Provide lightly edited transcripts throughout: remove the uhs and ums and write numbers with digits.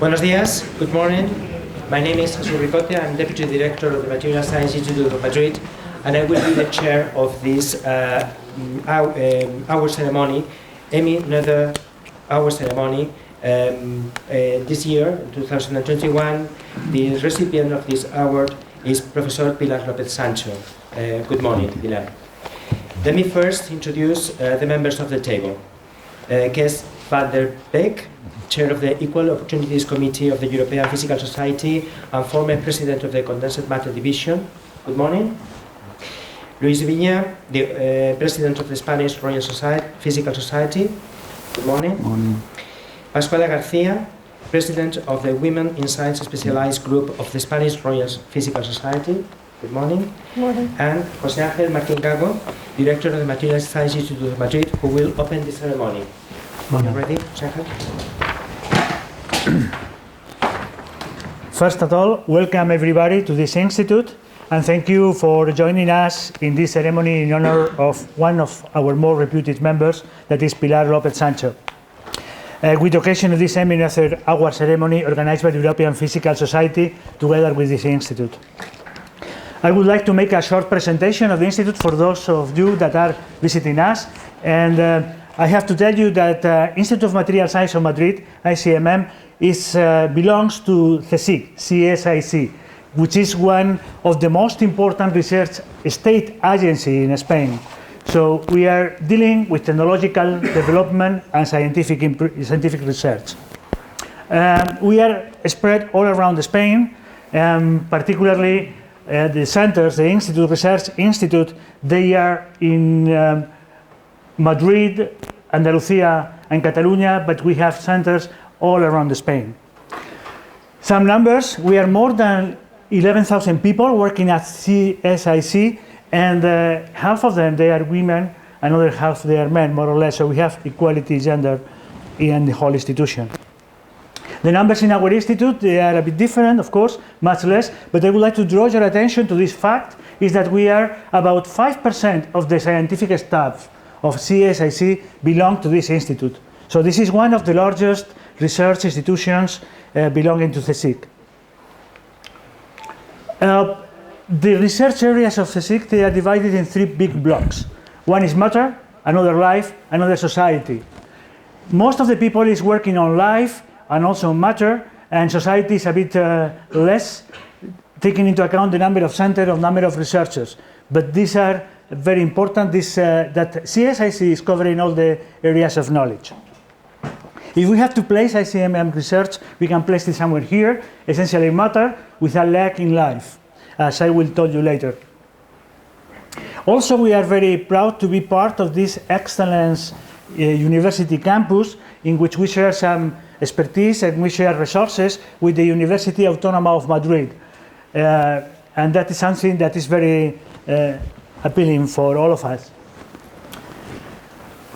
Buenos días, good morning. My name is Jesús Ricote. I'm Deputy Director of the Material Science Institute of Madrid, and I will be the chair of this award ceremony, Emmy Noether Award ceremony. This year, 2021, the recipient of this award is Professor Pilar López Sancho. Good morning, Pilar. Let me first introduce the members of the table. Kees Beek, Chair of the Equal Opportunities Committee of the European Physical Society and former President of the Condensed Matter Division. Good morning. Viña, the President of the Spanish Royal Physical Society. Good morning. Morning. Pascuala García, President of the Women in Science Specialized Group of the Spanish Royal Physical Society. Good morning. Morning. And Ángel Martin-Gago, Director of the Material Science Institute of Madrid, who will open the ceremony. Are you ready, Ángel? First of all, welcome everybody to this institute, and thank you for joining us in this ceremony in honor of one of our more reputed members, that is Pilar López Sancho. With occasion of this Emmy Noether Award ceremony organized by the European Physical Society together with this institute. I would like to make a short presentation of the institute for those of you that are visiting us, and I have to tell you that Institute of Material Science of Madrid, ICMM, belongs to CSIC, which is one of the most important research state agency in Spain. So we are dealing with technological development and scientific research. We are spread all around Spain, particularly the centers, the Institute Research Institute, they are in Madrid, Andalusia, and Catalonia, but we have centers all around Spain. Some numbers: we are more than 11,000 people working at CSIC, and half of them they are women, another half they are men, more or less. So we have equality gender in the whole institution. The numbers in our institute, they are a bit different, of course, much less, but I would like to draw your attention to this fact, is that we are about 5% of the scientific staff of CSIC belong to this institute. So this is one of the largest research institutions belonging to CSIC. The research areas of CSIC, they are divided in three big blocks. One is matter, another life, another society. Most of the people is working on life and also matter, and society is a bit less, taking into account the number of centers, or number of researchers. But these are very important, that CSIC is covering all the areas of knowledge. If we have to place ICMM research, we can place it somewhere here, essentially matter, with a lack in life, as I will tell you later. Also, we are very proud to be part of this Excellence University campus, in which we share some expertise and we share resources with the University Autónoma of Madrid. And that is something that is very appealing for all of us.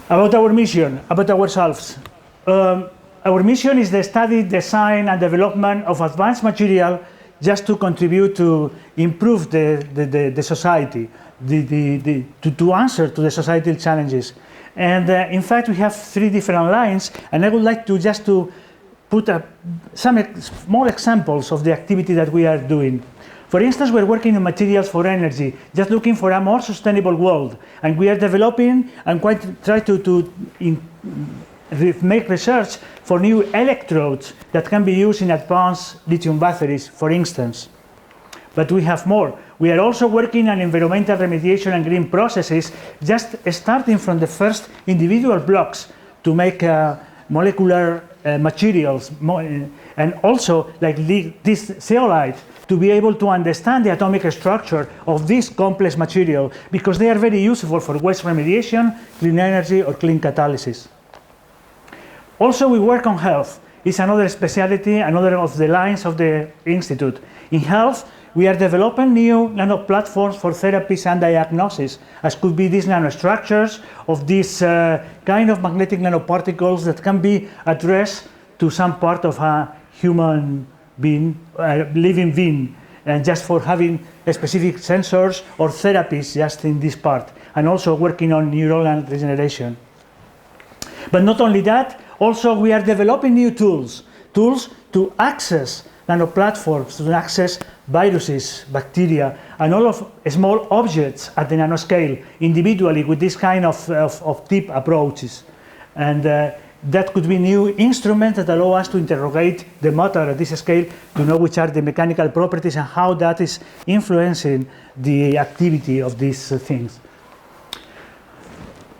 About our mission, about ourselves. Our mission is the study, design, and development of advanced material just to contribute to improve the society, to answer to the societal challenges. And in fact, we have three different lines, and I would like to just to put some small examples of the activity that we are doing. For instance, we're working on materials for energy, just looking for a more sustainable world. And we are developing and try to make research for new electrodes that can be used in advanced lithium batteries, for instance. But we have more. We are also working on environmental remediation and green processes, just starting from the first individual blocks to make molecular materials, and also like this zeolite, to be able to understand the atomic structure of this complex material, because they are very useful for waste remediation, clean energy, or clean catalysis. Also, we work on health. It's another specialty, another of the lines of the institute. In health, we are developing new nano platforms for therapies and diagnosis, as could be these nanostructures of this kind of magnetic nanoparticles that can be addressed to some part of a human being, living being, and just for having specific sensors or therapies just in this part, and also working on neuronal regeneration. But not only that, also we are developing new tools tools to access nanoplatforms, to access viruses, bacteria, and all of small objects at the nanoscale individually with this kind of deep approaches. And that could be new instruments that allow us to interrogate the matter at this scale to know which are the mechanical properties and how that is influencing the activity of these things.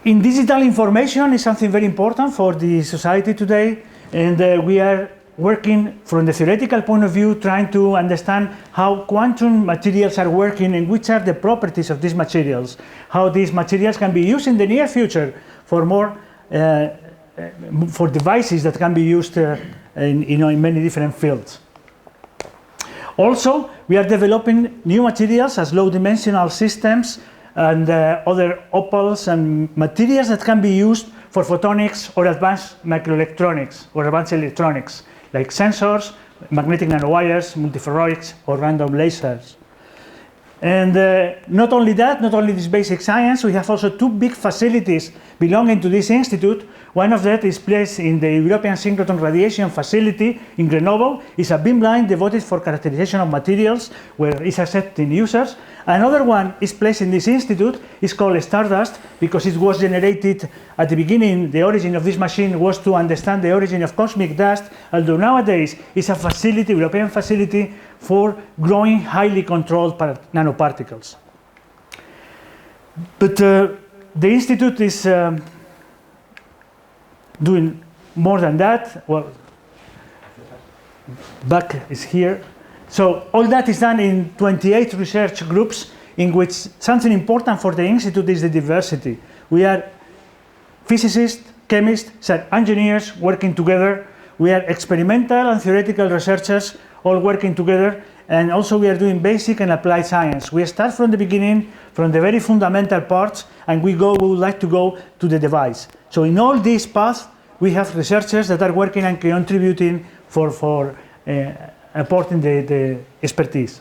In digital information is something very important for the society today, and we are working from the theoretical point of view, trying to understand how quantum materials are working and which are the properties of these materials, how these materials can be used in the near future for more for devices that can be used in many different fields. Also, we are developing new materials as low-dimensional systems and other opals and materials that can be used for photonics or advanced microelectronics or advanced electronics, like sensors, magnetic nanowires, multiferroics, or random lasers. And not only that, not only this basic science, we have also two big facilities belonging to this institute. One of that is placed in the European Synchrotron Radiation Facility in Grenoble. It's a beamline devoted for characterization of materials where it's accepting users. Another one is placed in this institute. It's called Stardust because it was generated at the beginning. The origin of this machine was to understand the origin of cosmic dust, although nowadays it's a facility, European facility, for growing highly controlled nanoparticles. But the institute is doing more than that. Well, Beek is here. So all that is done in 28 research groups in which something important for the institute is the diversity. We are physicists, chemists, engineers working together. We are experimental and theoretical researchers all working together, and also we are doing basic and applied science. We start from the beginning, from the very fundamental parts, and we would like to go to the device. So in all these paths, we have researchers that are working and contributing for apporting the expertise.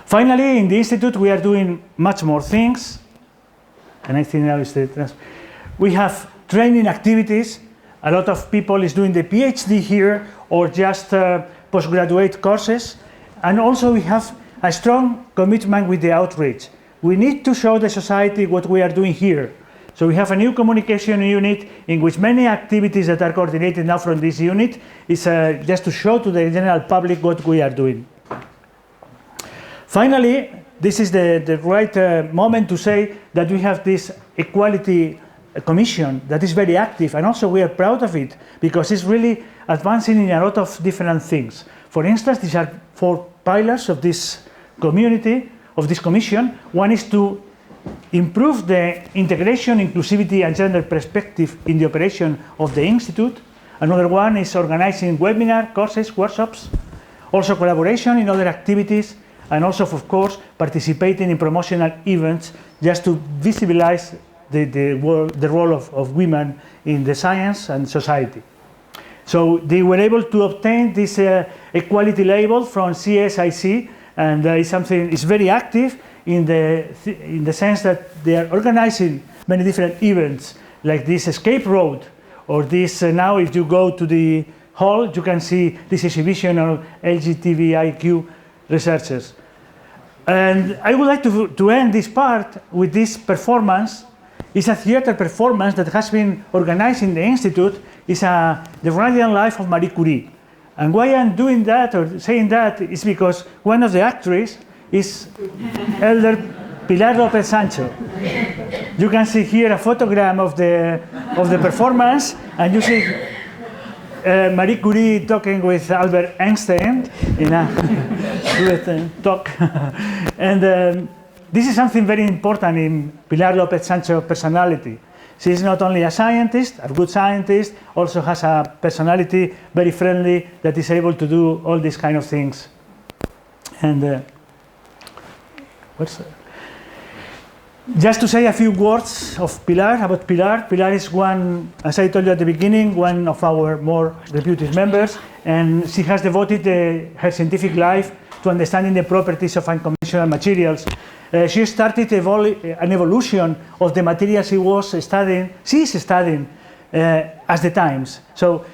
Finally, in the institute, we are doing much more things, and I think now is the we have training activities. A lot of people is doing the PhD here or just postgraduate courses. And also we have a strong commitment with the outreach. We need to show the society what we are doing here. So we have a new communication unit in which many activities that are coordinated now from this unit is just to show to the general public what we are doing. Finally, this is the right moment to say that we have this equality commission that is very active, and also we are proud of it because it's really advancing in a lot of different things. For instance, these are 4 pillars of this community, of this commission. One is to improve the integration, inclusivity, and gender perspective in the operation of the institute. Another one is organizing webinar, courses, workshops, also collaboration in other activities, and also, of course, participating in promotional events just to visibilize the role of women in the science and society. So they were able to obtain this equality label from CSIC, and it's very active in the sense that they are organizing many different events, like this escape road, or this now if you go to the hall, you can see this exhibition of LGBTIQ researchers. And I would like to end this part with this performance. It's a theater performance that has been organized in the Institute. It's the radiant life of Marie Curie. And why I'm doing that or saying that is because one of the actors is elder Pilar López Sancho. You can see here a photogram of the performance, and you see Marie Curie talking with Albert Einstein in a talk. And this is something very important in Pilar López Sancho's personality. She is not only a scientist, a good scientist, also has a personality very friendly that is able to do all these kind of things. And just to say a few words of about Pilar. Pilar is one, as I told you at the beginning, one of our more reputed members, and she has devoted her scientific life to understanding the properties of unconventional materials. She started an evolution of the materials she's studying as the times. So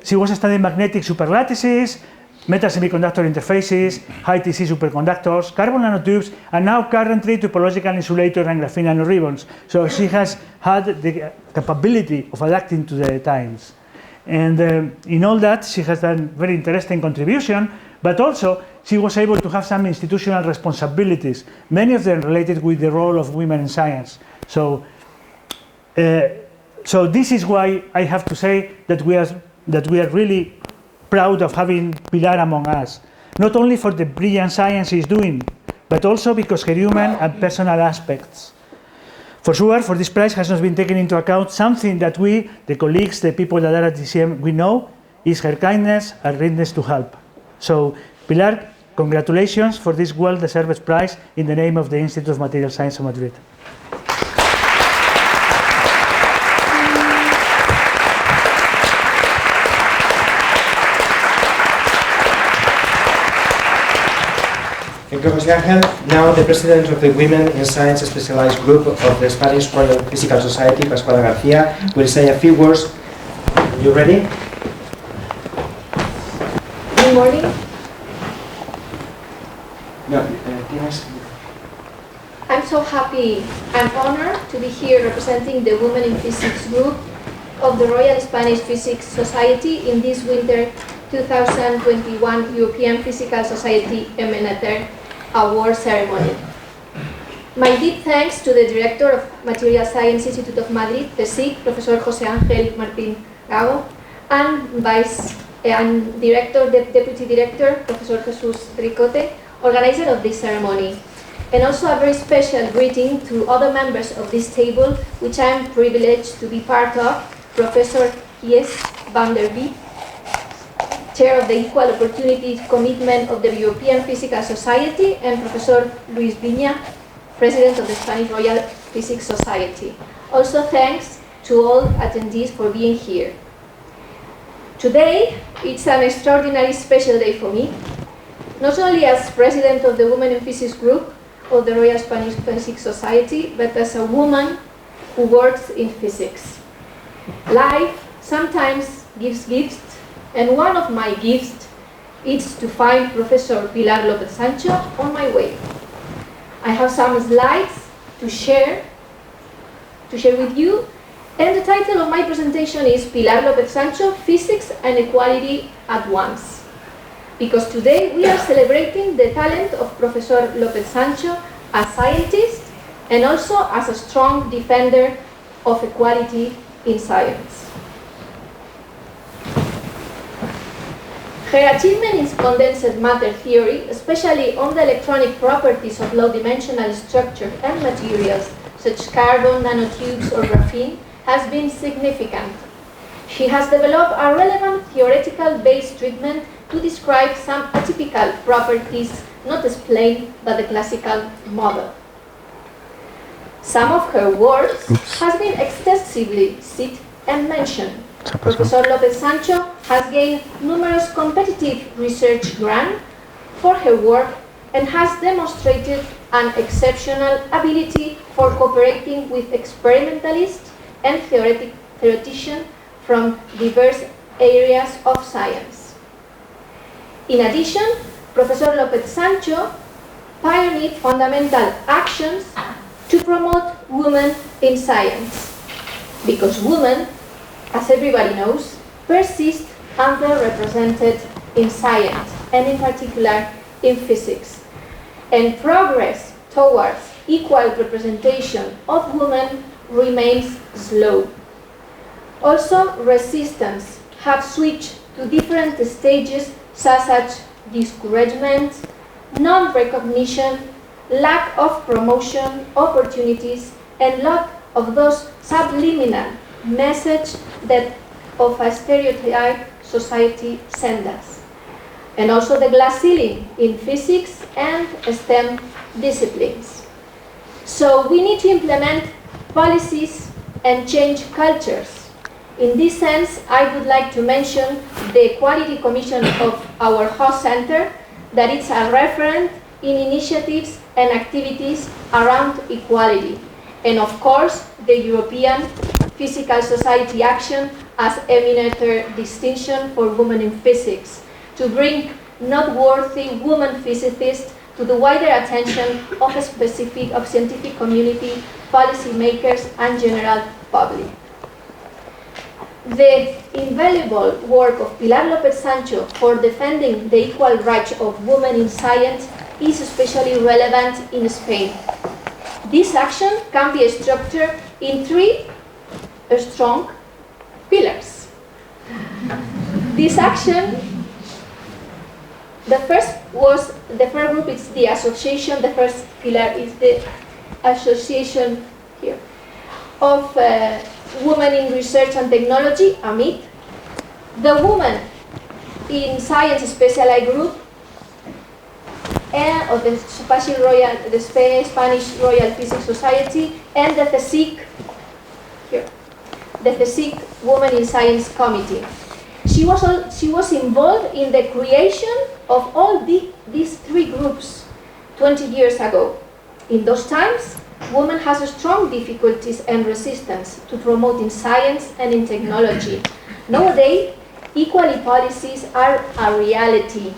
she was studying magnetic superlattices, metal semiconductor interfaces, high TC superconductors, carbon nanotubes, and now currently topological insulator and graphene nanoribbons. So she has had the capability of adapting to the times. And in all that, she has done very interesting contribution, but also she was able to have some institutional responsibilities, many of them related with the role of women in science. So this is why I have to say that we are really proud of having Pilar among us, not only for the brilliant science she's doing, but also because her human and personal aspects. For sure, for this prize has not been taken into account something that we, the colleagues, the people that are at DCM, we know is her kindness and readiness to help. So, Pilar, congratulations for this well-deserved prize in the name of the Institute of Material Science of Madrid. Thank you, José Ángel. Now the president of the Women in Science Specialized Group of the Spanish Royal Physical Society, Pascuala García, will say a few words. You ready? Good morning. No, I'm so happy and honored to be here representing the Women in Physics Group of the Royal Spanish Physics Society in this winter 2021 European Physical Society Emmy Noether Award ceremony. My deep thanks to the Director of Material Science Institute of Madrid, CSIC, Professor José Ángel Martin-Gago, and Deputy Director, Professor Jesús Ricote, organizer of this ceremony. And also a very special greeting to other members of this table, which I am privileged to be part of, Professor Kees van der Beek, Chair of the Equal Opportunity Commitment of the European Physical Society, and Professor Luis Viña, President of the Spanish Royal Physics Society. Also thanks to all attendees for being here. Today, it's an extraordinary special day for me, not only as President of the Women in Physics Group of the Royal Spanish Physics Society, but as a woman who works in physics. Life sometimes gives gifts, and one of my gifts is to find Professor Pilar López Sancho on my way. I have some slides to share with you, and the title of my presentation is Pilar López Sancho, Physics and Equality at Once. Because today we are celebrating the talent of Professor López Sancho as scientist and also as a strong defender of equality in science. Her achievement in condensed matter theory, especially on the electronic properties of low-dimensional structures and materials, such as carbon, nanotubes, or graphene, has been significant. She has developed a relevant theoretical base treatment to describe some atypical properties not explained by the classical model. Some of her work has been extensively cited and mentioned. Professor López Sancho has gained numerous competitive research grants for her work and has demonstrated an exceptional ability for cooperating with experimentalists and theoreticians from diverse areas of science. In addition, Professor López Sancho pioneered fundamental actions to promote women in science, because women, as everybody knows, persist underrepresented in science, and in particular in physics. And progress towards equal representation of women remains slow. Also, resistance have switched to different stages such as discouragement, non-recognition, lack of promotion opportunities, and lack of those subliminal message that of a stereotype society sends us. And also the glass ceiling in physics and STEM disciplines. So we need to implement policies and change cultures. In this sense, I would like to mention the Equality Commission of our host center, that it's a referent in initiatives and activities around equality. And of course, the European Physical Society action as Emmy Noether Distinction for Women in Physics, to bring noteworthy women physicists to the wider attention of scientific community, policymakers, and general public. The invaluable work of Pilar López Sancho for defending the equal rights of women in science is especially relevant in Spain. This action can be structured in three strong pillars. This action, the first group is the association, the first pillar is the association here of Women in Research and Technology, AMIT, the Women in Science Specialized Group, and of the Spanish Royal Physics Society, and the CSIC, here, the CSIC Women in Science Committee. She was involved in the creation of all these three groups 20 years ago. In those times, women had strong difficulties and resistance to promoting science and in technology. Nowadays, equality policies are a reality,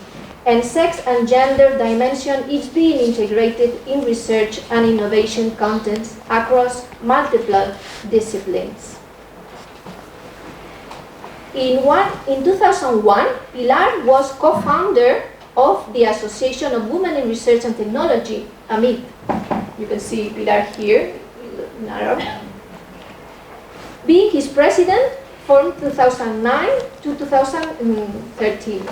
and sex and gender dimension is being integrated in research and innovation contents across multiple disciplines. In 2001, Pilar was co-founder of the Association of Women in Research and Technology, AMIT. You can see Pilar here, being his president from 2009 to 2013.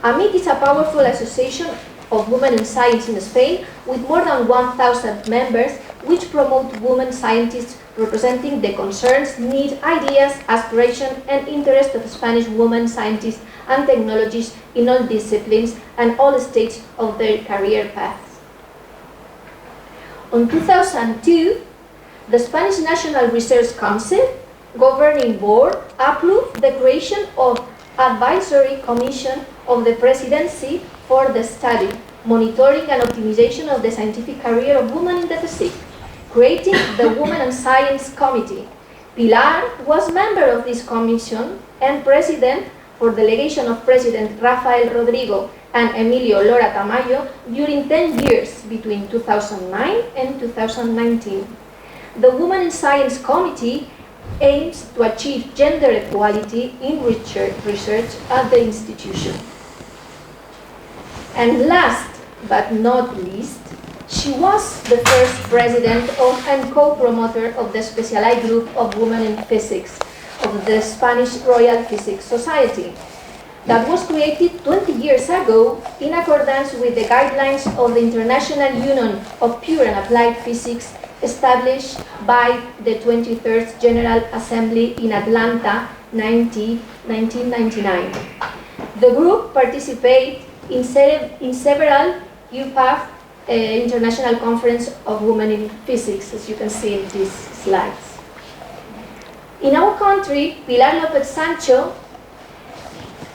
AMIT is a powerful association of women in science in Spain with more than 1,000 members, which promote women scientists representing the concerns, needs, ideas, aspirations, and interests of Spanish women scientists and technologists in all disciplines and all stages of their career paths. In 2002, the Spanish National Research Council Governing Board approved the creation of Advisory Commission of the Presidency for the study, monitoring and optimization of the scientific career of women in the CSIC, creating the Women and Science Committee. Pilar was member of this commission and president for delegation of President Rafael Rodrigo and Emilio Lora Tamayo during 10 years between 2009 and 2019. The Women in Science Committee aims to achieve gender equality in research at the institution. And last but not least, she was the first president of and co-promoter of the specialized group of women in physics of the Spanish Royal Physics Society that was created 20 years ago in accordance with the guidelines of the International Union of Pure and Applied Physics established by the 23rd General Assembly in Atlanta, 1999. The group participates in several UPAF International Conference of Women in Physics, as you can see in these slides. In our country, Pilar López Sancho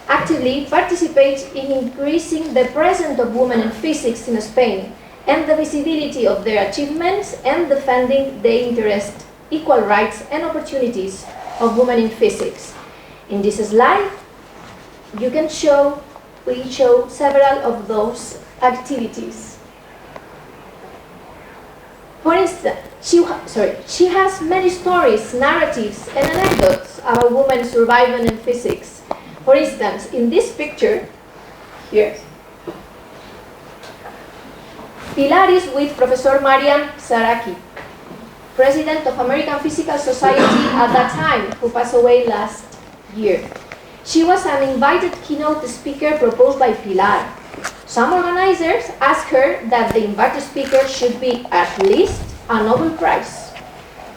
actively participates in increasing the presence of women in physics in Spain and the visibility of their achievements and defending the interests, equal rights and opportunities of women in physics. In this slide, we show several of those activities. For instance, she has many stories, narratives, and anecdotes about women surviving in physics. For instance, in this picture, here, Pilar is with Professor Marian Zaraki, President of American Physical Society at that time, who passed away last year. She was an invited keynote speaker proposed by Pilar. Some organizers asked her that the invited speaker should be at least a Nobel Prize.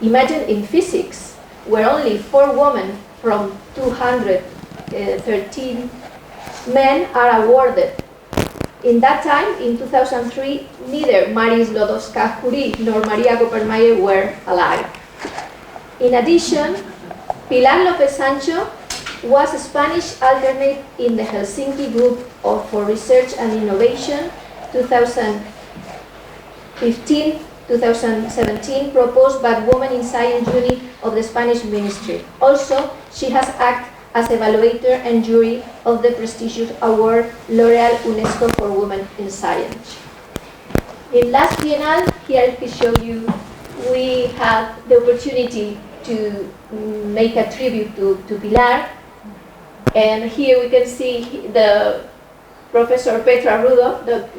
Imagine in physics, where only 4 women from 213 men are awarded. In that time, in 2003, neither Marie Sklodowska-Curie nor Maria Coppermayer were alive. In addition, Pilar López Sancho was a Spanish alternate in the Helsinki Group for Research and Innovation 2015 2017, proposed by Women in Science Unit of the Spanish Ministry. Also, she has acted as evaluator and jury of the prestigious award L'Oréal UNESCO for Women in Science. In last Biennale, here to show you, we had the opportunity to make a tribute to Pilar. And here we can see the Professor Petra Rudolph, that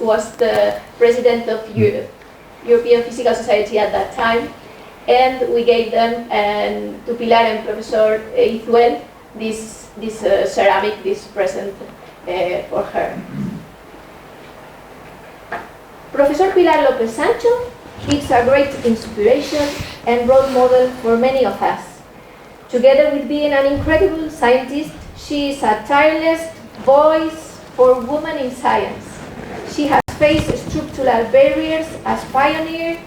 was the president of European Physical Society at that time. And we gave them, and to Pilar and Professor Izuel, this ceramic, this present for her. Professor Pilar López Sancho is a great inspiration and role model for many of us. Together with being an incredible scientist, she is a tireless voice for women in science. She has faced structural barriers as pioneer,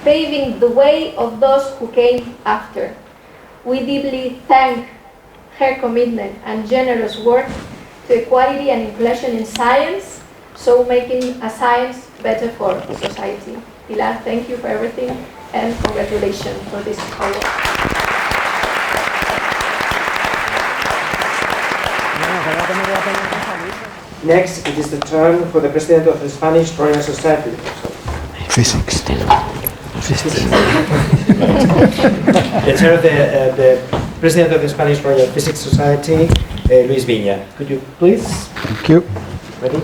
paving the way of those who came after. We deeply thank her commitment and generous work to equality and inclusion in science, so making a science better for society. Pilar, thank you for everything, and congratulations for this award. Next, it is the turn for the President of the Spanish Royal Society. Physics. The Chair of the President of the Spanish Royal Physics Society, Luis Viña. Could you please? Thank you. Ready?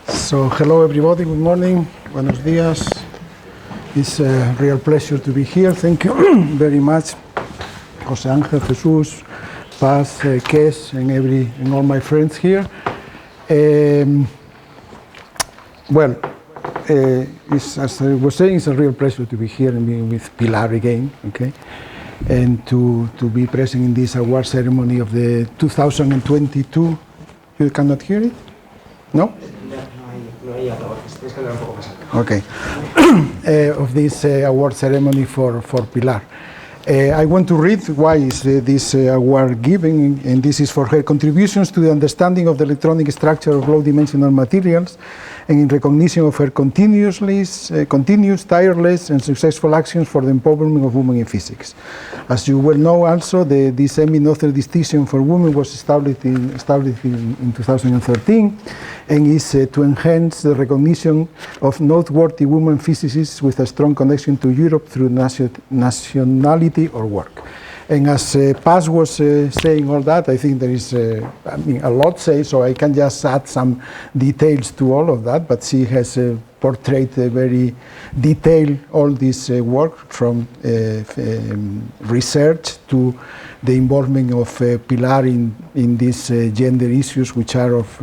So, hello everybody, good morning, buenos días. It's a real pleasure to be here. Thank you very much, José Ángel, Jesús, Paz, Kees, and all my friends here. As I was saying, it's a real pleasure to be here and be with Pilar again, okay? And to be present in this award ceremony of the 2022. You cannot hear it? No? Okay. Of this award ceremony for Pilar. I want to read why is this award given, and this is for her contributions to the understanding of the electronic structure of low-dimensional materials, and in recognition of her continuous, tireless, and successful actions for the empowerment of women in physics. As you well know, also, this Emmy Noether distinction for women was established in 2013, and is to enhance the recognition of noteworthy women physicists with a strong connection to Europe through nationality or work. And as Paz was saying all that, I think there is a lot to say, so I can just add some details to all of that, but she has portrayed very detailed all this work from research to the involvement of Pilar in these gender issues, which are of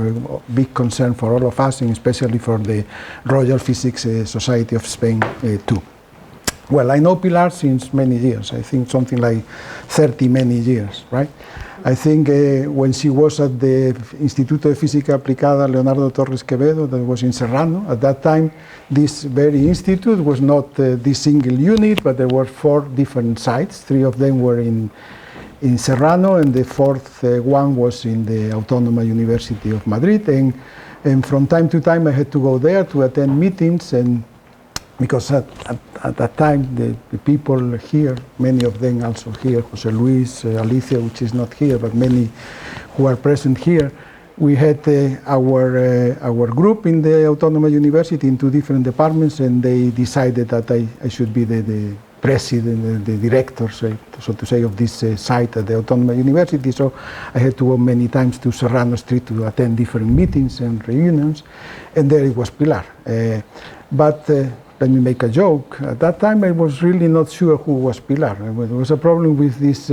big concern for all of us, and especially for the Royal Physics Society of Spain too. Well, I know Pilar since many years, I think something like 30 many years, right? I think when she was at the Instituto de Física Aplicada Leonardo Torres Quevedo, that was in Serrano, at that time, this very institute was not this single unit, but there were 4 different sites. 3 of them were in Serrano, and the 4th one was in the Autónoma University of Madrid. And from time to time, I had to go there to attend meetings, and because at that time, the people here, many of them also here, José Luis, Alicia, which is not here, but many who are present here, we had our group in the Autónoma University in 2 different departments, and they decided that I should be the president, the director, so to say, of this site at the Autónoma University. So I had to go many times to Serrano Street to attend different meetings and reunions, and there it was Pilar. But let me make a joke. At that time, I was really not sure who was Pilar. There was a problem with this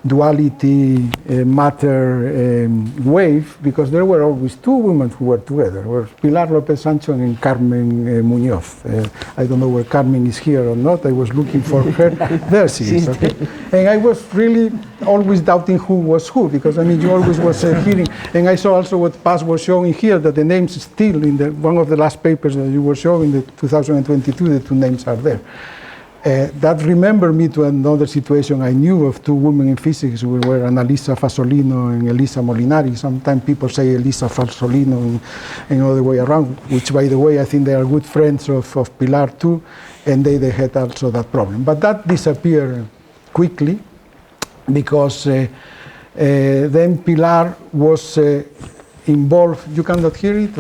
duality matter wave, because there were always 2 women who were together. There were Pilar López Sancho and Carmen Muñoz. I don't know where Carmen is here or not. I was looking for her. There she is. Okay. And I was really always doubting who was who, because I mean, you always was hearing. And I saw also what Paz was showing here, that the names still in one of the last papers that you were showing, the 2022, the 2 names are there. That remembered me to another situation I knew of two women in physics who were Annalisa Fasolino and Elisa Molinari. Sometimes people say Elisa Fasolino and other way around, which, by the way, I think they are good friends of Pilar too, and they had also that problem. But that disappeared quickly because then Pilar was involved. You cannot hear it?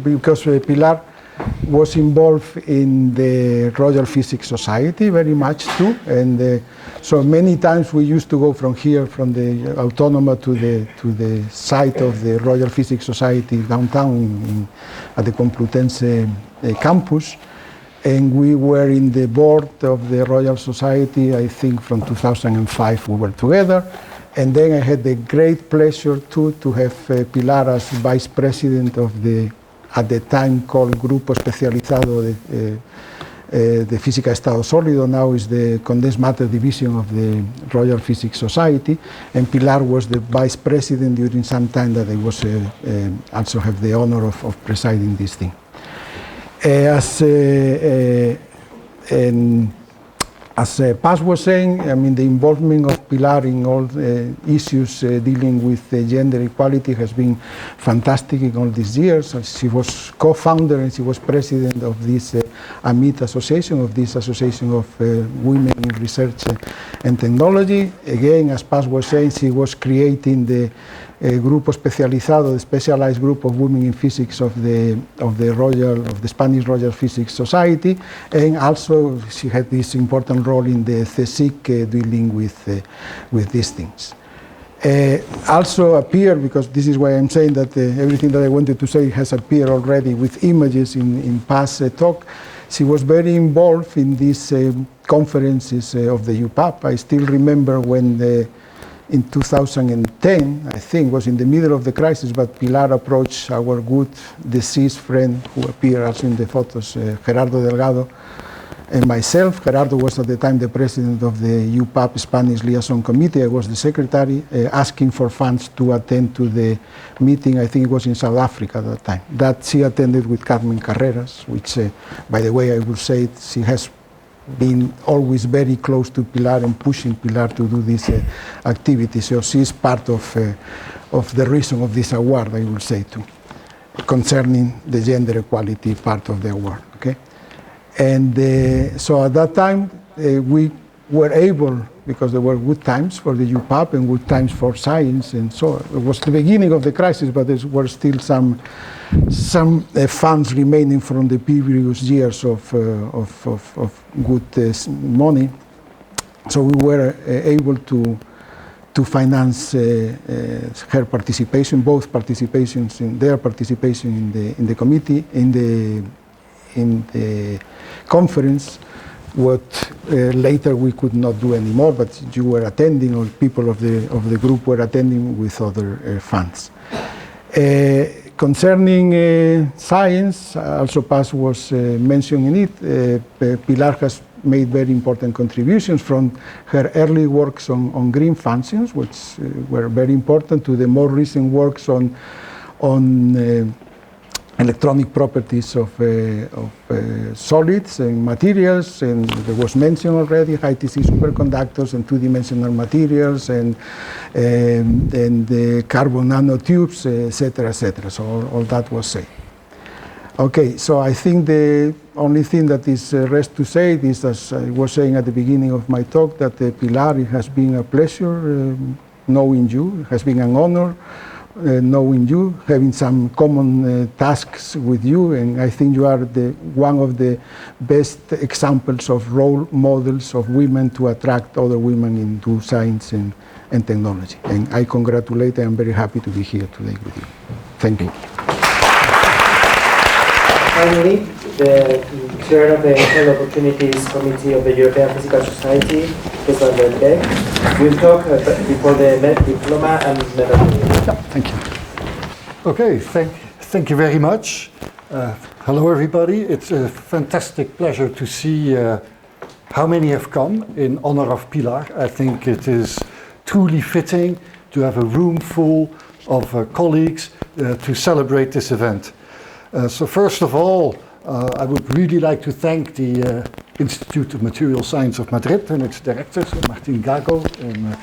Because Pilar was involved in the Royal Physics Society very much too, and so many times we used to go from here, from the Autónoma to the site of the Royal Physics Society downtown at the Complutense campus, and we were in the board of the Royal Society. I think from 2005 we were together, and then I had the great pleasure too to have Pilar as vice president of the, at the time called Grupo Especializado de Física de Estado Sólido, now is the Condensed Matter Division of the Royal Physics Society, and Pilar was the vice president during some time that I was also have the honor of presiding this thing. As Paz was saying, I mean, the involvement of Pilar in all issues dealing with gender equality has been fantastic in all these years. She was co-founder and she was president of this AMIT association, of this association of women in research and technology. Again, as Paz was saying, she was creating the Grupo Especializado, the specialized group of women in physics of the Spanish Royal Physics Society, and also she had this important role in the CSIC dealing with these things. Also appeared, because this is why I'm saying that everything that I wanted to say has appeared already with images in past talk. She was very involved in these conferences of the UPAP. I still remember when in 2010, I think, was in the middle of the crisis, but Pilar approached our good deceased friend, who appeared also in the photos, Gerardo Delgado, and myself. Gerardo was at the time the president of the UPAP Spanish Liaison Committee. I was the secretary, asking for funds to attend to the meeting. I think it was in South Africa at that time. That she attended with Carmen Carreras, which, by the way, I would say she has been always very close to Pilar and pushing Pilar to do this activity. So she is part of the reason of this award, I will say too, concerning the gender equality part of the award. Okay, and so at that time we were able, because there were good times for the UPAP and good times for science, and so it was the beginning of the crisis, but there were still some funds remaining from the previous years of good money, so we were able to finance her participation, both participations, in their participation in the committee, in the conference. What later we could not do anymore, but you were attending, or people of the group were attending with other funds. Concerning science, also Paz was mentioning it, Pilar has made very important contributions from her early works on green functions, which were very important, to the more recent works on electronic properties of solids and materials, and there was mentioned already high TC superconductors and two-dimensional materials and the carbon nanotubes, etc., etc. So all that was said. Okay, so I think the only thing that is rest to say is, as I was saying at the beginning of my talk, that Pilar, it has been a pleasure knowing you. It has been an honor knowing you, having some common tasks with you, and I think you are one of the best examples of role models of women to attract other women into science and technology. And I congratulate, I am very happy to be here today with you. Thank you. Finally, the chair of the Equal Opportunities Committee of the European Physical Society, Mr. Beek, will talk before the diploma and medal. Yeah, thank you. Okay, thank you very much. Hello everybody. It's a fantastic pleasure to see how many have come in honor of Pilar. I think it is truly fitting to have a room full of colleagues to celebrate this event. So first of all, I would really like to thank the Institute of Material Science of Madrid and its directors, Martin-Gago and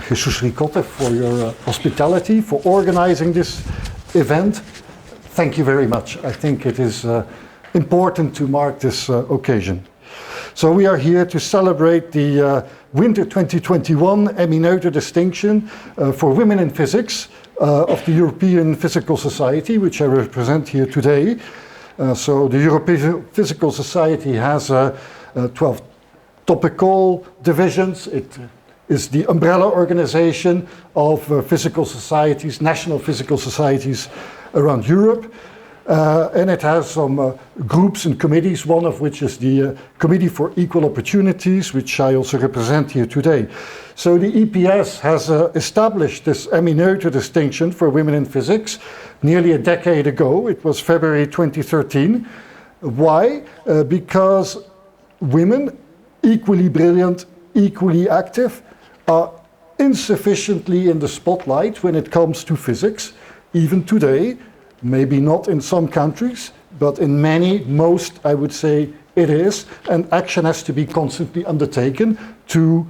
Jesús Ricote, for your hospitality, for organizing this event. Thank you very much. I think it is important to mark this occasion. So we are here to celebrate the Winter 2021 Emmy Noether distinction for women in physics of the European Physical Society, which I represent here today. So the European Physical Society has 12 topical divisions. It is the umbrella organization of physical societies, national physical societies around Europe. And it has some groups and committees, one of which is the Committee for Equal Opportunities, which I also represent here today. So the EPS has established this Emmy Noether distinction for women in physics nearly a decade ago. It was February 2013. Why? Because women, equally brilliant, equally active, are insufficiently in the spotlight when it comes to physics, even today. Maybe not in some countries, but in many, most, I would say it is, and action has to be constantly undertaken to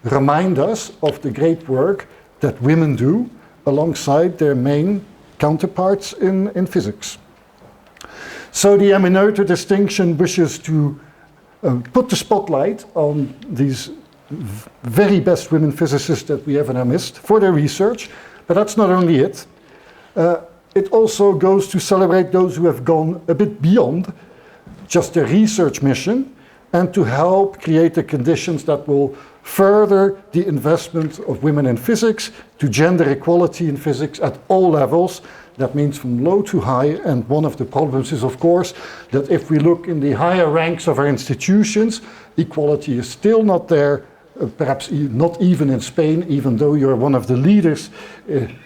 remind us of the great work that women do alongside their main counterparts in physics. So the Emmy Noether distinction wishes to put the spotlight on these very best women physicists that we have in our midst for their research, but that's not only it. It also goes to celebrate those who have gone a bit beyond just their research mission and to help create the conditions that will further the investment of women in physics to gender equality in physics at all levels. That means from low to high, and one of the problems is, of course, that if we look in the higher ranks of our institutions, equality is still not there. Perhaps not even in Spain, even though you're one of the leaders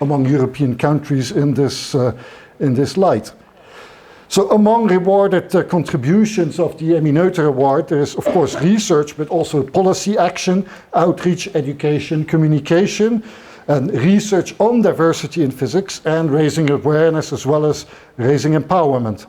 among European countries in this light. So among rewarded contributions of the Emmy Noether Award, there is of course research, but also policy action, outreach, education, communication, and research on diversity in physics and raising awareness as well as raising empowerment.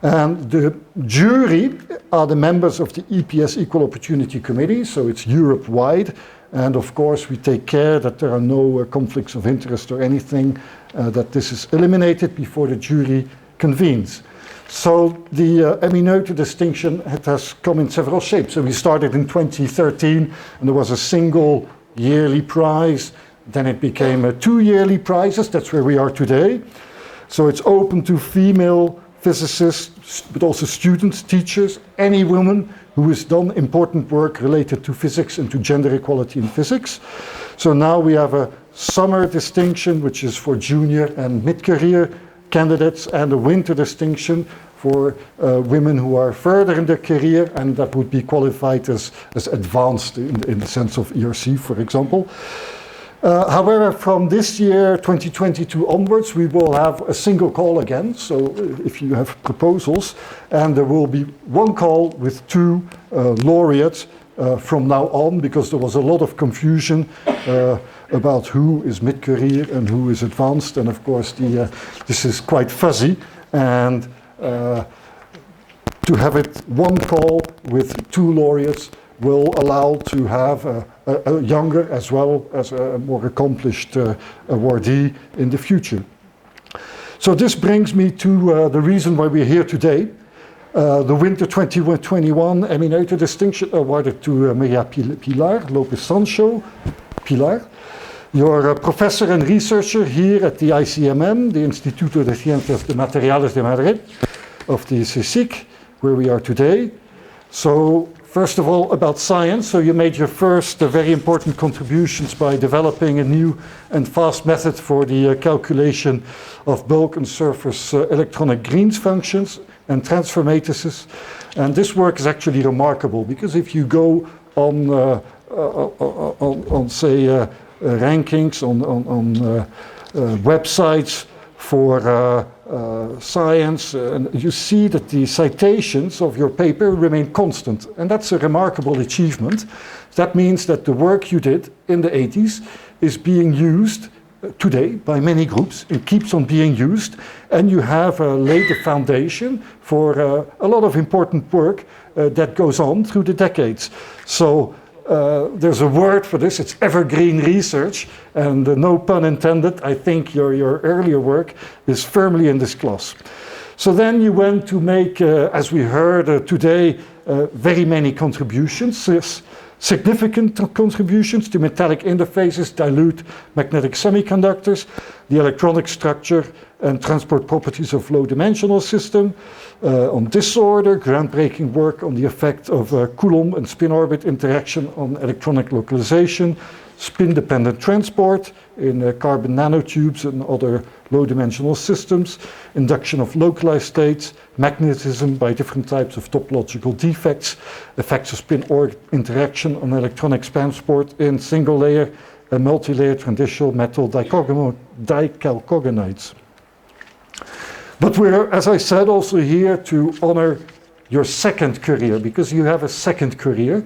And the jury are the members of the EPS Equal Opportunity Committee, so it's Europe-wide. And of course, we take care that there are no conflicts of interest or anything, that this is eliminated before the jury convenes. So the Emmy Noether distinction, it has come in several shapes. So we started in 2013, and there was a single yearly prize. Then it became 2 yearly prizes. That's where we are today. So it's open to female physicists, but also students, teachers, any woman who has done important work related to physics and to gender equality in physics. So now we have a summer distinction, which is for junior and mid-career candidates, and a winter distinction for women who are further in their career, and that would be qualified as advanced in the sense of ERC, for example. However, from this year, 2022 onwards, we will have a single call again. So if you have proposals, and there will be one call with 2 laureates from now on, because there was a lot of confusion about who is mid-career and who is advanced. And of course, this is quite fuzzy. And to have it one call with 2 laureates will allow to have a younger as well as a more accomplished awardee in the future. So this brings me to the reason why we're here today. The Winter 2021 Emmy Noether distinction awarded to Maria Pilar López Sancho. Pilar, you're a professor and researcher here at the ICMM, the Instituto de Ciencias de Materiales de Madrid, of the CSIC, where we are today. So first of all, about science. So you made your first very important contributions by developing a new and fast method for the calculation of bulk and surface electronic Green's functions and transfer matrices. And this work is actually remarkable, because if you go on say, rankings, on websites for science, and you see that the citations of your paper remain constant, and that's a remarkable achievement. That means that the work you did in the 80s is being used today by many groups. It keeps on being used, and you have laid the foundation for a lot of important work that goes on through the decades. So there's a word for this, it's evergreen research, and no pun intended, I think your earlier work is firmly in this class. So then you went to make, as we heard today, very many contributions, significant contributions to metallic interfaces, dilute magnetic semiconductors, the electronic structure and transport properties of low-dimensional system, on disorder, groundbreaking work on the effect of Coulomb and spin-orbit interaction on electronic localization, spin-dependent transport in carbon nanotubes and other low-dimensional systems, induction of localized states, magnetism by different types of topological defects, effects of spin-orbit interaction on electronic transport in single-layer and multi-layer transitional metal dichalcogenides. But we're, as I said, also here to honor your second career, because you have a second career.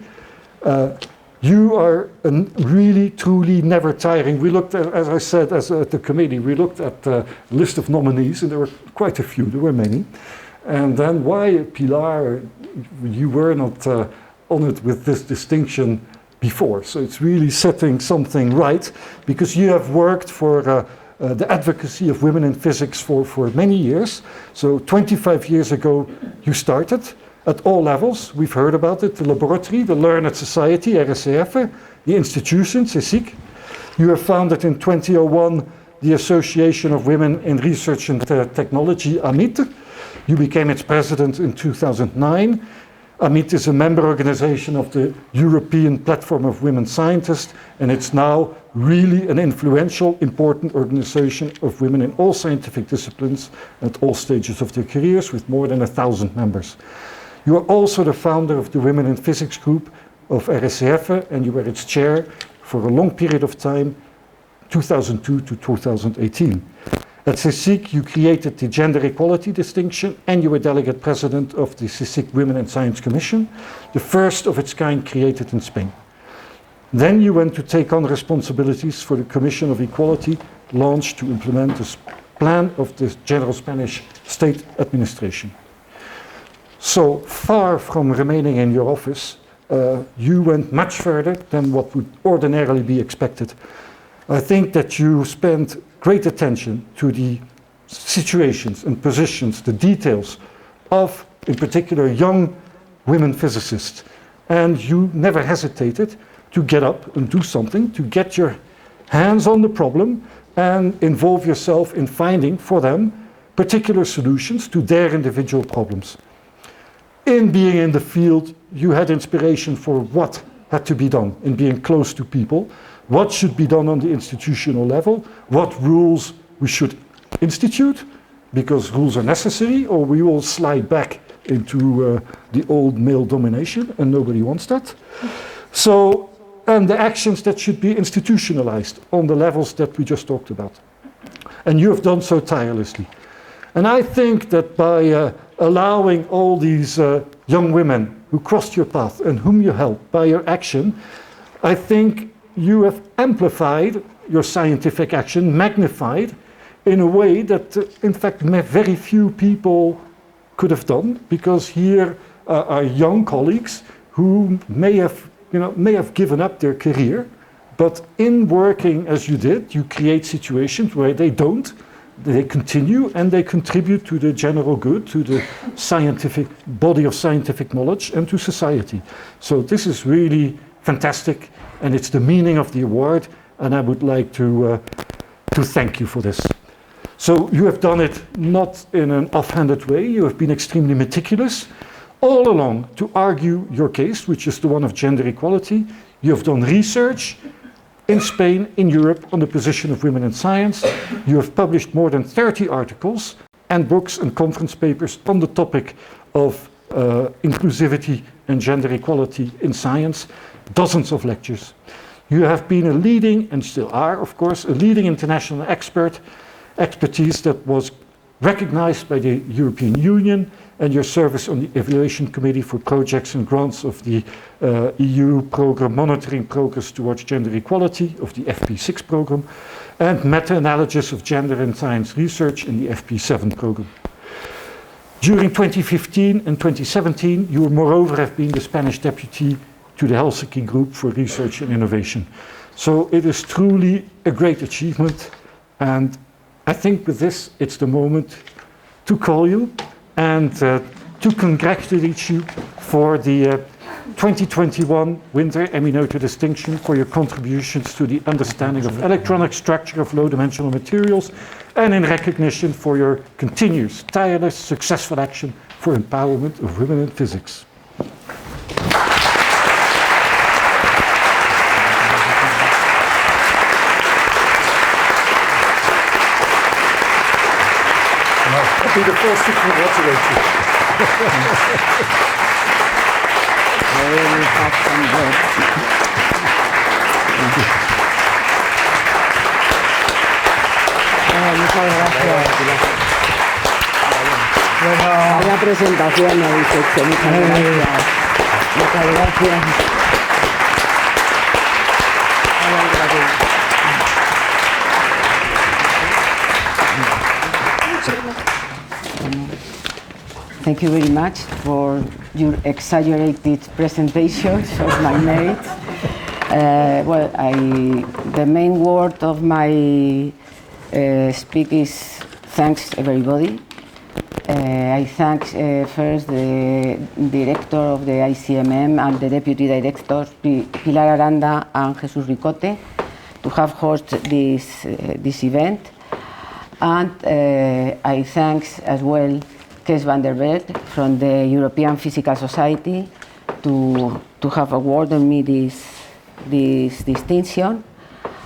You are a really, truly never tiring. We looked at, as I said, at the committee, we looked at the list of nominees, and there were quite a few, there were many. And then why, Pilar, you were not honored with this distinction before? So it's really setting something right, because you have worked for the advocacy of women in physics for many years. So 25 years ago, you started. At all levels, we've heard about it, the laboratory, the learned society, RSEF, the institution, CSIC. You have founded in 2001 the Association of Women in Research and Technology, AMIT. You became its president in 2009. AMIT is a member organization of the European Platform of Women Scientists, and it's now really an influential, important organization of women in all scientific disciplines at all stages of their careers, with more than 1,000 members. You are also the founder of the Women in Physics group of RSEF, and you were its chair for a long period of time, 2002 to 2018. At CSIC, you created the gender equality distinction, and you were delegate president of the CSIC Women in Science Commission, the first of its kind created in Spain. Then you went to take on responsibilities for the Commission of Equality, launched to implement the plan of the General Spanish State Administration. So far from remaining in your office, you went much further than what would ordinarily be expected. I think that you spent great attention to the situations and positions, the details of, in particular, young women physicists. And you never hesitated to get up and do something, to get your hands on the problem and involve yourself in finding for them particular solutions to their individual problems. In being in the field, you had inspiration for what had to be done in being close to people, what should be done on the institutional level, what rules we should institute, because rules are necessary, or we will slide back into the old male domination, and nobody wants that. So, and the actions that should be institutionalized on the levels that we just talked about. And you have done so tirelessly. And I think that by allowing all these young women who crossed your path and whom you helped by your action, I think you have amplified your scientific action, magnified in a way that, in fact, very few people could have done, because here are young colleagues who may have given up their career, but in working as you did, you create situations where they don't. They continue and they contribute to the general good, to the scientific body of scientific knowledge, and to society. So this is really fantastic, and it's the meaning of the award, and I would like to thank you for this. So you have done it not in an offhanded way, you have been extremely meticulous all along to argue your case, which is the one of gender equality. You have done research in Spain, in Europe, on the position of women in science. You have published more than 30 articles and books and conference papers on the topic of inclusivity and gender equality in science, dozens of lectures. You have been a leading, and still are, of course, a leading international expertise that was recognized by the European Union, and your service on the Evaluation Committee for Projects and Grants of the EU Programme Monitoring Progress Towards Gender Equality, of the FP6 programme, and meta-analysis of gender and science research in the FP7 programme. During 2015 and 2017, you moreover have been the Spanish deputy to the Helsinki Group for Research and Innovation. So it is truly a great achievement, and I think with this it's the moment to call you and to congratulate you for the 2021 Winter Emmy Noether Distinction for your contributions to the understanding of electronic structure of low-dimensional materials, and in recognition for your continuous, tireless, successful action for empowerment of women in physics. I'll be the first to congratulate you. Muchas gracias. Vaya presentación me habéis hecho. Muchas gracias. Muchas gracias. Thank you very much for your exaggerated presentations of my merits. Well, the main word of my speak is thanks everybody. I thank first the director of the ICMM and the deputy directors, Pilar Aranda and Jesús Ricote, to have hosted this event. And I thank as well Kees van der Berg from the European Physical Society to have awarded me this distinction,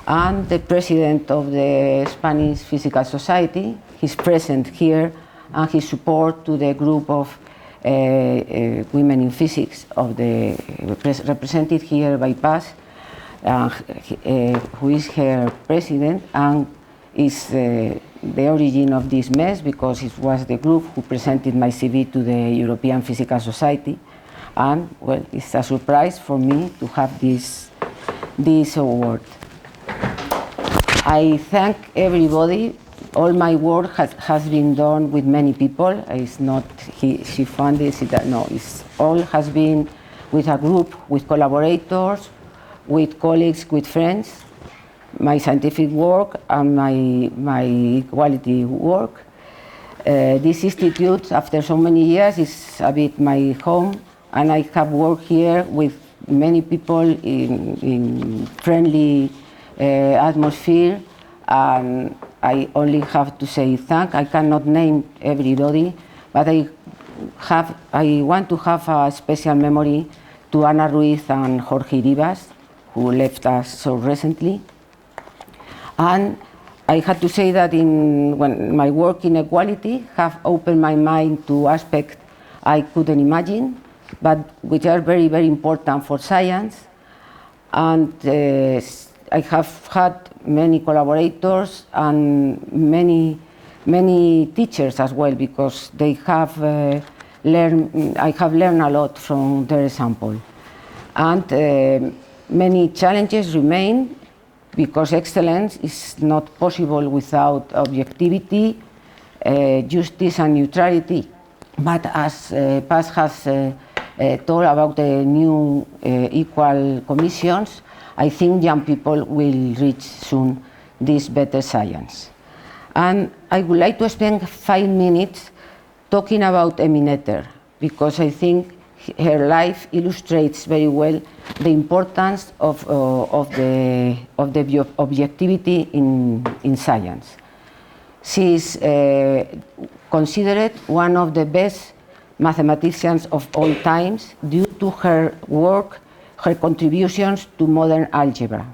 and the president of the Spanish Physical Society. He's present here, and his support to the group of women in physics of the represented here by PAS, who is her president and is the origin of this mess, because it was the group who presented my CV to the European Physical Society, and well, it's a surprise for me to have this award. I thank everybody. All my work has been done with many people. It's not she funded it. No, it's all has been with a group, with collaborators, with colleagues, with friends. My scientific work and my equality work. This institute, after so many years, is a bit my home, and I have worked here with many people in friendly atmosphere, and I only have to say thank. I cannot name everybody, but I want to have a special memory to Ana Ruiz and Jorge Rivas, who left us so recently. And I had to say that when my work in equality have opened my mind to aspects I couldn't imagine, but which are very, very important for science. And I have had many collaborators and many teachers as well, because they have I have learned a lot from their example. And many challenges remain, because excellence is not possible without objectivity, justice and neutrality. But as PAS has told about the new equal commissions, I think young people will reach soon this better science. And I would like to spend 5 minutes talking about Emmy Noether, because I think her life illustrates very well the importance of the objectivity in science. She is considered one of the best mathematicians of all times due to her work, her contributions to modern algebra.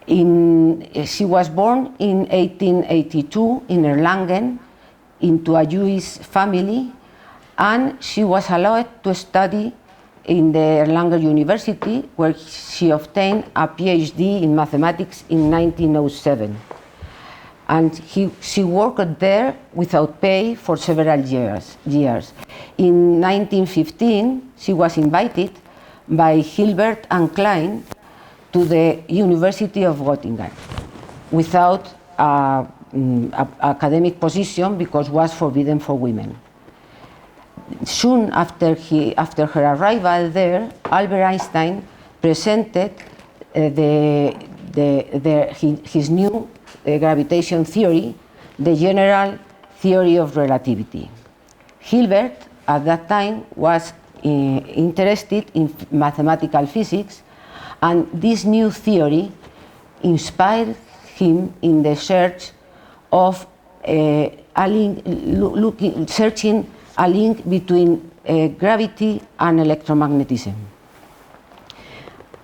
She was born in 1882 in Erlangen into a Jewish family, and she was allowed to study in the Erlangen University, where she obtained a PhD in mathematics in 1907. and she worked there without pay for several years. In 1915, she was invited by Hilbert and Klein to the University of Göttingen without an academic position because it was forbidden for women. Soon after her arrival there, Albert Einstein presented his new gravitation theory, the general theory of relativity. Hilbert, at that time, was interested in mathematical physics, and this new theory inspired him in the search of searching a link between gravity and electromagnetism.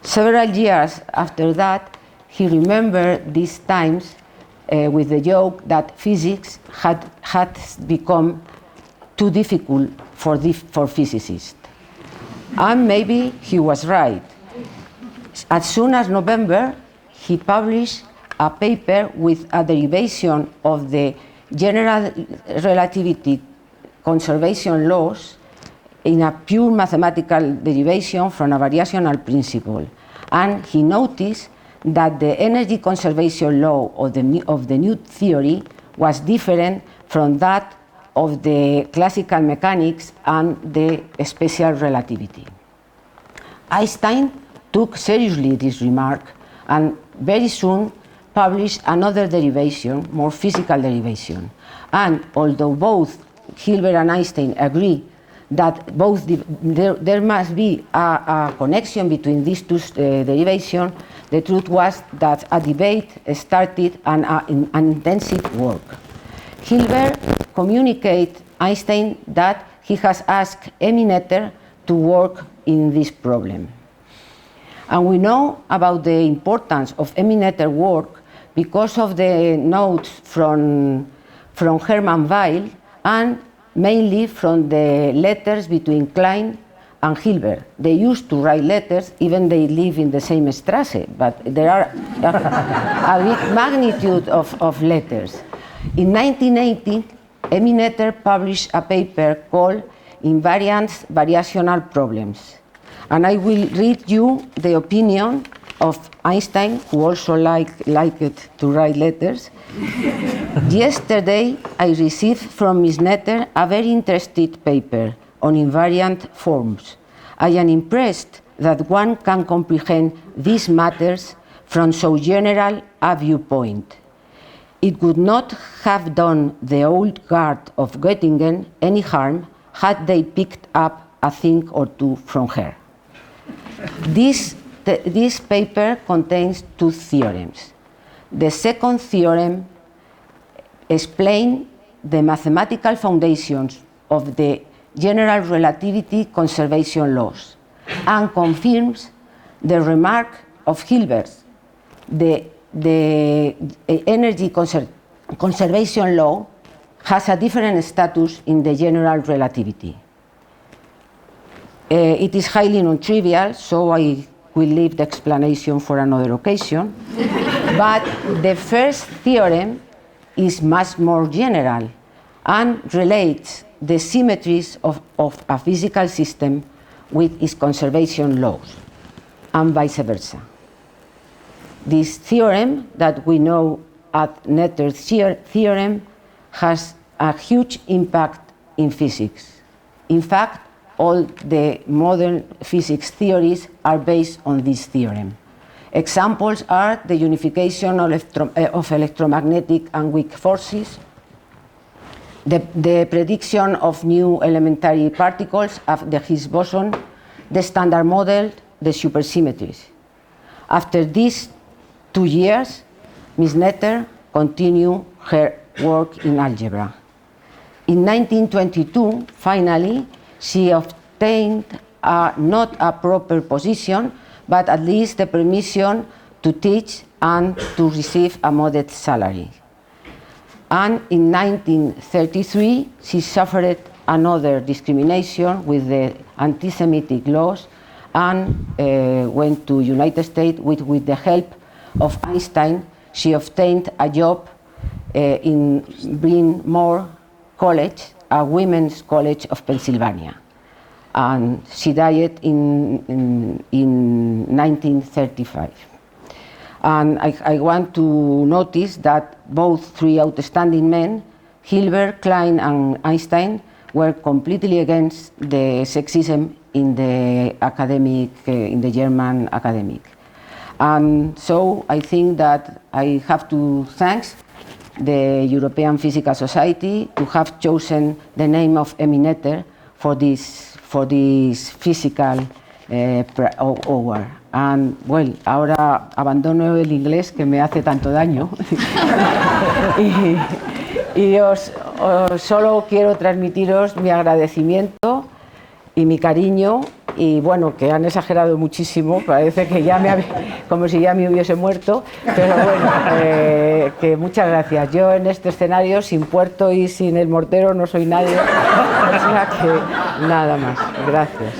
Several years after that, he remembered these times with the joke that physics had become too difficult for physicists. And maybe he was right. As soon as November, he published a paper with a derivation of the general relativity conservation laws in a pure mathematical derivation from a variational principle. And he noticed that the energy conservation law of the new theory was different from that of the classical mechanics and the special relativity. Einstein took seriously this remark and very soon published another derivation, more physical derivation. And although both Hilbert and Einstein agree that there must be a connection between these two derivations, the truth was that a debate started and an intensive work. Hilbert communicated Einstein that he has asked Emmy Noether to work in this problem. And we know about the importance of Emmy Noether's work because of the notes from Hermann Weyl and mainly from the letters between Klein and Hilbert. They used to write letters, even they live in the same Strasse, but there are a big magnitude of letters. In 1980, Emmy Noether published a paper called Invariance Variational Problems. And I will read you the opinion of Einstein, who also liked to write letters. Yesterday, I received from Ms. Noether a very interesting paper on invariant forms. I am impressed that one can comprehend these matters from so general a viewpoint. It would not have done the old guard of Göttingen any harm had they picked up a thing or two from her. This paper contains two theorems. The second theorem explains the mathematical foundations of the general relativity conservation laws and confirms the remark of Hilbert. The energy conservation law has a different status in the general relativity. It is highly non-trivial, so I will leave the explanation for another occasion. But the first theorem is much more general and relates the symmetries of a physical system with its conservation laws, and vice versa. This theorem that we know as Noether's theorem has a huge impact in physics. In fact, all the modern physics theories are based on this theorem. Examples are the unification of electromagnetic and weak forces, the prediction of new elementary particles of the Higgs boson, the Standard Model, the supersymmetries. After these 2 years, Ms. Noether continued her work in algebra. In 1922, finally, she obtained not a proper position, but at least the permission to teach and to receive a modest salary. And in 1933, she suffered another discrimination with the anti-Semitic laws and went to United States with the help of Einstein. She obtained a job in Bryn Mawr College, a women's college of Pennsylvania. And she died in 1935. And I want to notice that both three outstanding men, Hilbert, Klein, and Einstein, were completely against the sexism in the academic, in the German academic. And so I think that I have to thank the European Physical Society to have chosen the name of Emmy Noether for this physical award. And well, ahora abandono el inglés que me hace tanto daño y solo quiero transmitiros mi agradecimiento y mi cariño, y bueno, que han exagerado muchísimo, parece que ya como si ya me hubiese muerto, pero bueno, que muchas gracias. Yo en este escenario, sin puerto y sin el mortero, no soy nadie, o sea que nada más. Gracias.